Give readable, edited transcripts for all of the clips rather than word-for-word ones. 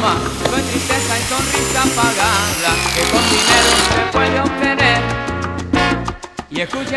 toma, no hay tristeza y sonrisa pagada que con dinero se puede obtener.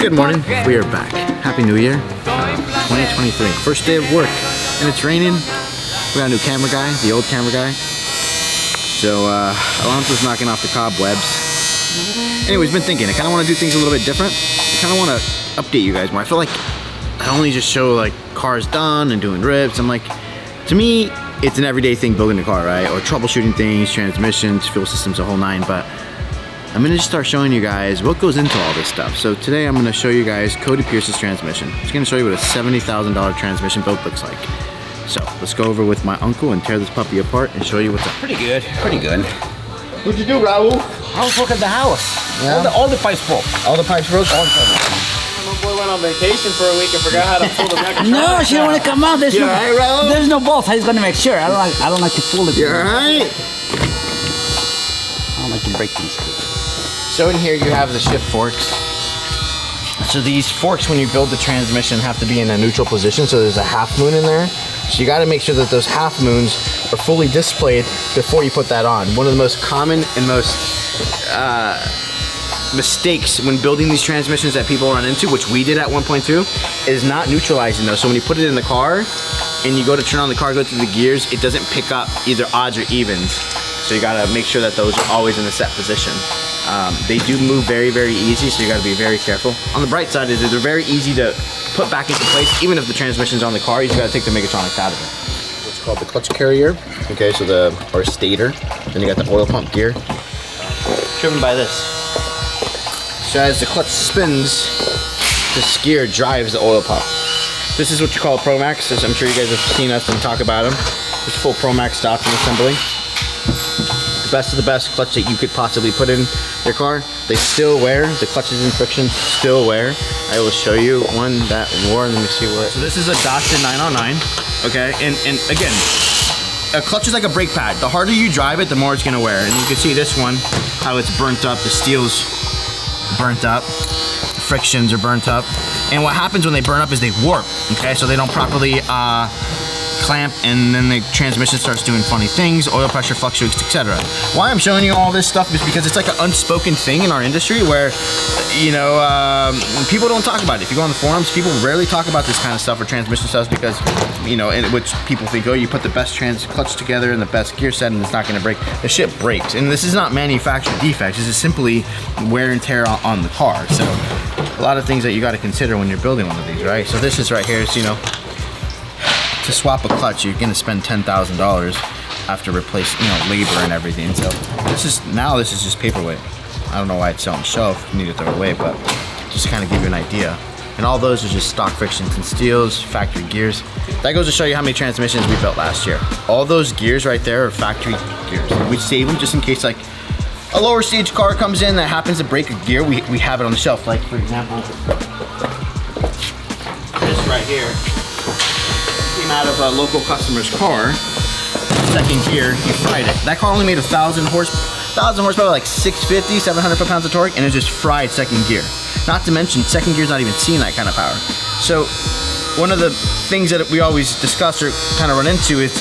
Good morning, we are back. Happy New Year, 2023. First day of work, and it's raining. We got a new camera guy, the old camera guy. So, Alonso's knocking off the cobwebs. Anyways, been thinking, I kind of want to do things a little bit different. I kind of want to update you guys more. I feel like I only just show like cars done and doing rips. I'm like, to me, it's an everyday thing building a car, right? Or troubleshooting things, transmissions, fuel systems, the whole nine. But I'm gonna just start showing you guys what goes into all this stuff. So today I'm gonna show you guys Cody Pierce's transmission. I'm just gonna show you what a $70,000 transmission build looks like. So let's go over with my uncle and tear this puppy apart and show you what's up. Pretty good, pretty good. What'd you do, Raul? I was working at the house. Yeah. All the pipes broke. All the pipes broke? All the pipes. My boy went on vacation for a week and forgot how to pull the mechatronics. No, she don't want to come out. There's right, Raul? there's no bolt. He's gonna make sure. I don't like to fool it. You alright? I don't like to break things. So in here you have the shift forks. So these forks, when you build the transmission, have to be in a neutral position. So there's a half moon in there. So you got to make sure that those half moons are fully displayed before you put that on. One of the most common and most mistakes when building these transmissions that people run into, which we did at 1.2, is not neutralizing those. So when you put it in the car and you go to turn on the car, go through the gears, it doesn't pick up either odds or evens. So you got to make sure that those are always in a set position. They do move very, very easy, so you got to be very careful. On the bright side is that they're very easy to put back into place, even if the transmission's on the car. You just got to take the mechatronics out of it. What's called the clutch carrier. Okay, so or stator. Then you got the oil pump gear, driven by this. So as the clutch spins, this gear drives the oil pump. This is what you call a Promax. As I'm sure you guys have seen us and talk about them. It's full Promax stock and assembly. Best of the best clutch that you could possibly put in your car. They still wear, the clutches and friction still wear. I will show you one that wore. Let me see what. So this is a Datsun 909, okay? And again, a clutch is like a brake pad. The harder you drive it, the more it's gonna wear. And you can see this one, how it's burnt up, the steel's burnt up, the frictions are burnt up. And what happens when they burn up is they warp, okay? So they don't properly clamp, and then the transmission starts doing funny things, oil pressure fluctuates, etc. Why I'm showing you all this stuff is because it's like an unspoken thing in our industry where, you know, people don't talk about it. If you go on the forums, people rarely talk about this kind of stuff or transmission stuff because, you know, in which people think, oh, you put the best clutch together and the best gear set and it's not going to break. The shit breaks. And this is not manufacturing defects. This is simply wear and tear on the car. So a lot of things that you got to consider when you're building one of these, right? So this is right here, so, you know, to swap a clutch, you're gonna spend $10,000 after replace, you know, labor and everything. So this is just paperweight. I don't know why it's on the shelf. You need to throw it away, but just kind of give you an idea. And all those are just stock frictions and steels, factory gears. That goes to show you how many transmissions we built last year. All those gears right there are factory gears. We save them just in case like a lower stage car comes in that happens to break a gear. We have it on the shelf. Like for example, this right here. Out of a local customer's car, second gear, he fried it. That car only made 1,000 horsepower, like 650, 700 foot-pounds of torque, and it just fried second gear. Not to mention, second gear's not even seeing that kind of power. So one of the things that we always discuss or kind of run into is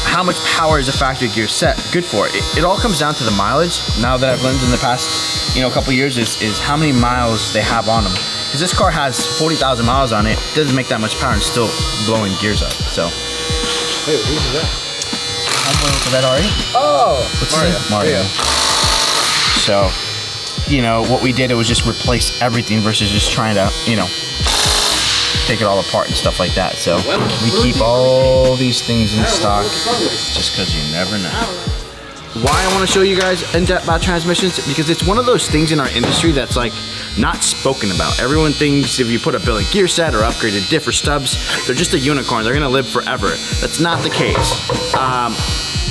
how much power is a factory gear set good for? It all comes down to the mileage. Now that I've learned in the past, you know, a couple years is how many miles they have on them. Because this car has 40,000 miles on it, doesn't make that much power and still blowing gears up. So, Wait, who's that? I'm going with that already. Oh, what's Mario. So, you know, what we did, it was just replace everything versus just trying to, you know, take it all apart and stuff like that. So we keep all these things in stock just because you never know. Why I want to show you guys in depth about transmissions, because it's one of those things in our industry that's like not spoken about. Everyone thinks if you put a bill of gear set or upgraded diff or stubs, they're just a unicorn. They're gonna live forever. That's not the case.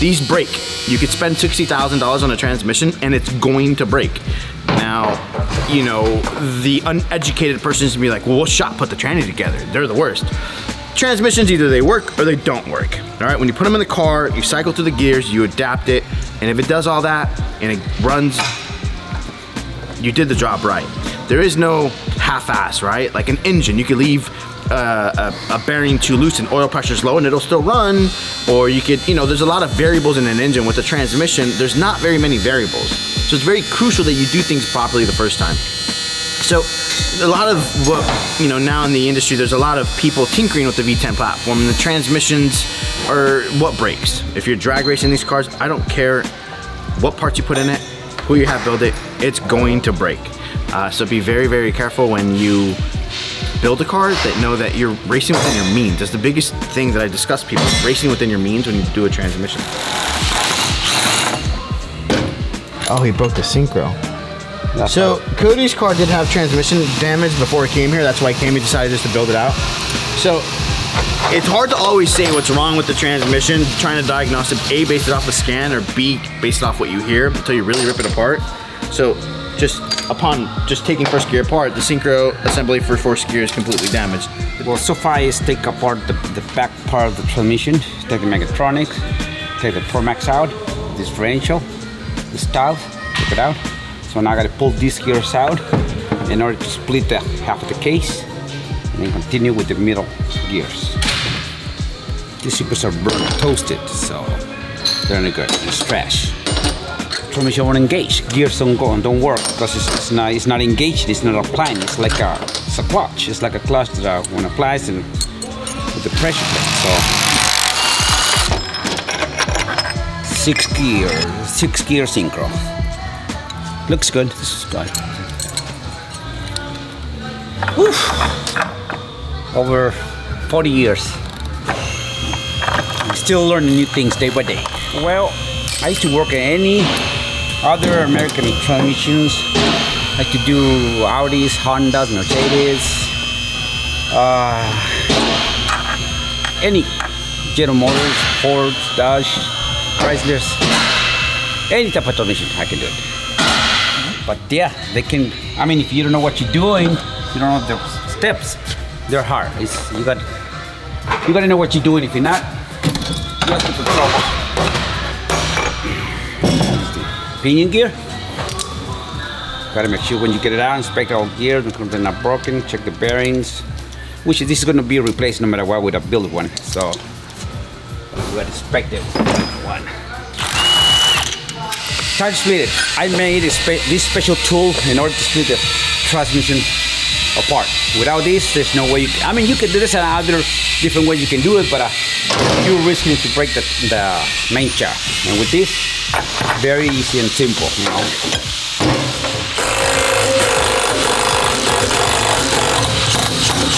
These break. You could spend $60,000 on a transmission and it's going to break. Now, you know, the uneducated person is gonna be like, well, what shop put the tranny together? They're the worst. Transmissions, either they work or they don't work. All right, when you put them in the car, you cycle through the gears, you adapt it, and if it does all that and it runs, you did the job right. There is no half-ass, right? Like an engine, you could leave a bearing too loose and oil pressure's low and it'll still run, or you could, there's a lot of variables in an engine. With a transmission, there's not very many variables. So it's very crucial that you do things properly the first time. So a lot of what, now in the industry, there's a lot of people tinkering with the V10 platform, and the transmissions are what breaks. If you're drag racing these cars, I don't care what parts you put in it, who you have build it, it's going to break. So be very, very careful when you build a car, that know that you're racing within your means. That's the biggest thing that I discuss people, racing within your means when you do a transmission. Oh, he broke the synchro. So Cody's car did have transmission damage before he came here. That's why he came. He decided just to build it out. So it's hard to always say what's wrong with the transmission, trying to diagnose it, A, based it off a scan, or B, based it off what you hear, until you really rip it apart. So just upon taking first gear apart, the synchro assembly for first gear is completely damaged. Well, so far is take apart the back part of the transmission, take the mechatronics, take the Promax out, this differential, the style, take it out. So now I gotta pull these gears out in order to split the half of the case and then continue with the middle gears. These suckers are burnt, toasted, so they're not good, it's trash. Transmission won't engage, gears don't go and don't work because it's not engaged, it's not applying, it's like it's a clutch, it's like a clutch that when it applies and with the pressure plate. So 6 gear synchro. Looks good. This is good. Woof. Over 40 years. I'm still learning new things day by day. Well, I used to work at any other American transmissions. I used to do Audis, Hondas, Mercedes, any General Motors, Ford, Dodge, Chryslers, any type of transmission I can do it. But yeah, they can. I mean, if you don't know what you're doing, you don't know the steps. They're hard. You got to know what you're doing. If you're not, you're in trouble. Pinion gear. Got to make sure when you get it out, inspect all gears, make sure they're not broken. Check the bearings. Which this is going to be replaced no matter what with a build one. So we got to inspect it. One. Try to split it. I made this special tool in order to split the transmission apart. Without this, there's no way you can. I mean, you can do this and other different ways you can do it, but you're risking to break the main shaft. And with this, very easy and simple,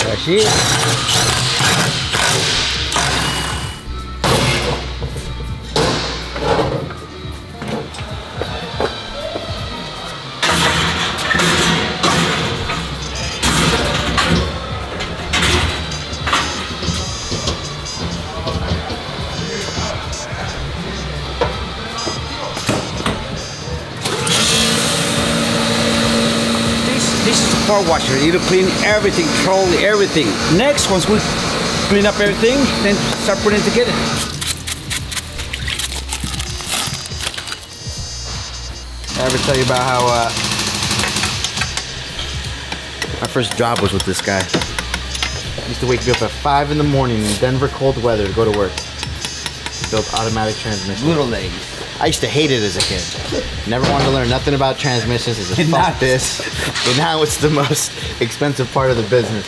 That's it. This is a car washer. It'll clean everything, trolley, everything. Next, once we clean up everything, then start putting it together. I ever tell you about how my first job was with this guy? He used to wake me up at 5 in the morning in Denver cold weather to go to work. Build automatic transmission. Little legs. I used to hate it as a kid. Never wanted to learn nothing about transmissions. It's just fuck this. And now it's the most expensive part of the business.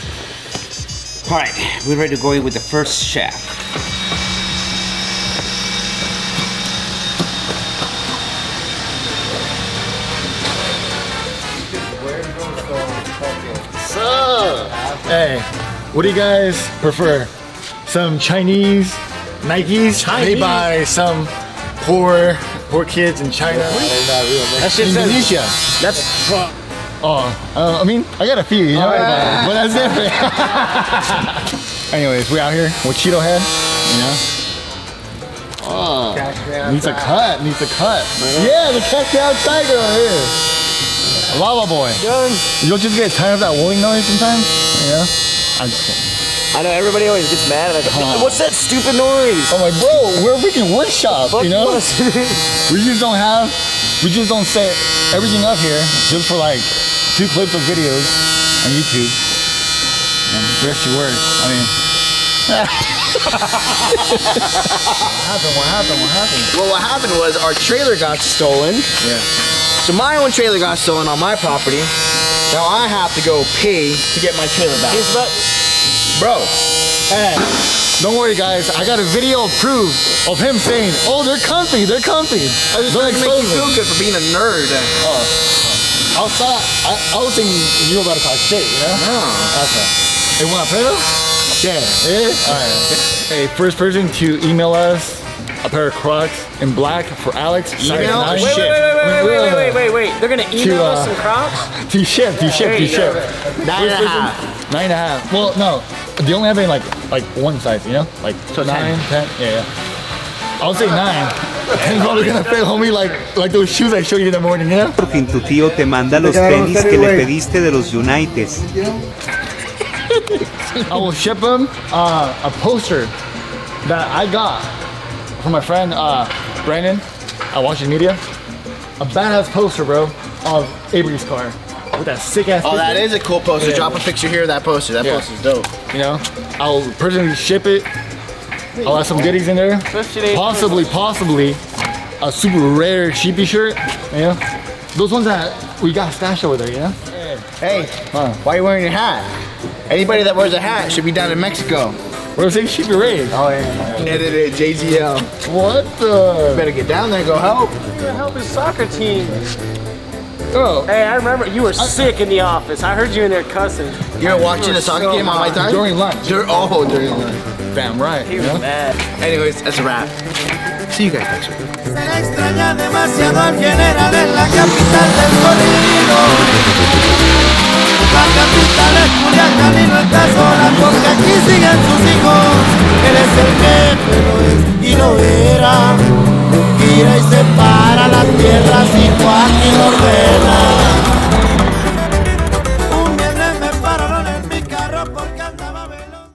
All right, we're ready to go in with the first shaft. So, hey, what do you guys prefer? Some Chinese Nikes made by some poor kids in China? That's just Indonesia. That's from. I mean, I got a few, but that's different. Anyways, we out here with Cheeto Head, Needs a cut. Yeah, the Cacao Tiger right here. Lava Boy. You'll just get tired of that rolling noise sometimes, I'm just kidding. I know everybody always gets mad at me. What's that stupid noise? I'm like, bro, we're a freaking workshop, We just don't set everything up here just for like 2 clips of videos on YouTube. Where she works. I mean. What happened? Well, what happened was our trailer got stolen. Yeah. So my own trailer got stolen on my property. Now I have to go pay to get my trailer back. Bro. Hey, don't worry guys, I got a video of proof of him saying, oh, they're comfy. I was just trying to make you feel good for being a nerd. I was thinking you were about to talk shit, you know? No. Okay. Hey, wanna play though? Yeah. Alright. Hey, first person to email us a pair of Crocs in black for Alex. Email? Wait. They're gonna email us some Crocs? To ship. 9.5. 9.5. Well, no. They only have it in like one size, you know? Like So 9, 10. Yeah. I'll say 9. 10's probably gonna fit, homie, like those shoes I showed you in the morning, you know? Porque tu tío te manda los tenis que le pediste de los Unites. I will ship him a poster that I got from my friend Brandon at Washington Media. A badass poster, bro, of Avery's car with that sick ass. Oh, that picture. is a cool poster. Yeah. Drop a picture here of that poster. That poster's dope. You know, I'll personally ship it. I'll have some goodies in there. Possibly a super rare sheepy shirt. You know, those ones that we got stashed over there. You know. Hey, why are you wearing your hat? Anybody that wears a hat should be down in Mexico. We're saying sheepy raid. Oh yeah. Edited JGL. What the? Better get down there and go help. Help his soccer team. Oh. Hey, I remember you were sick in the office. I heard you in there cussing. You were watching a soccer game on my time? During lunch. During lunch. Damn right. He was mad. Anyways, that's a wrap. See you guys next week. Se le extraña demasiado al general en la capital del sonido. La capital es Huracan y no está sola porque aquí siguen sus hijos. Él es el jefe, lo es y lo es.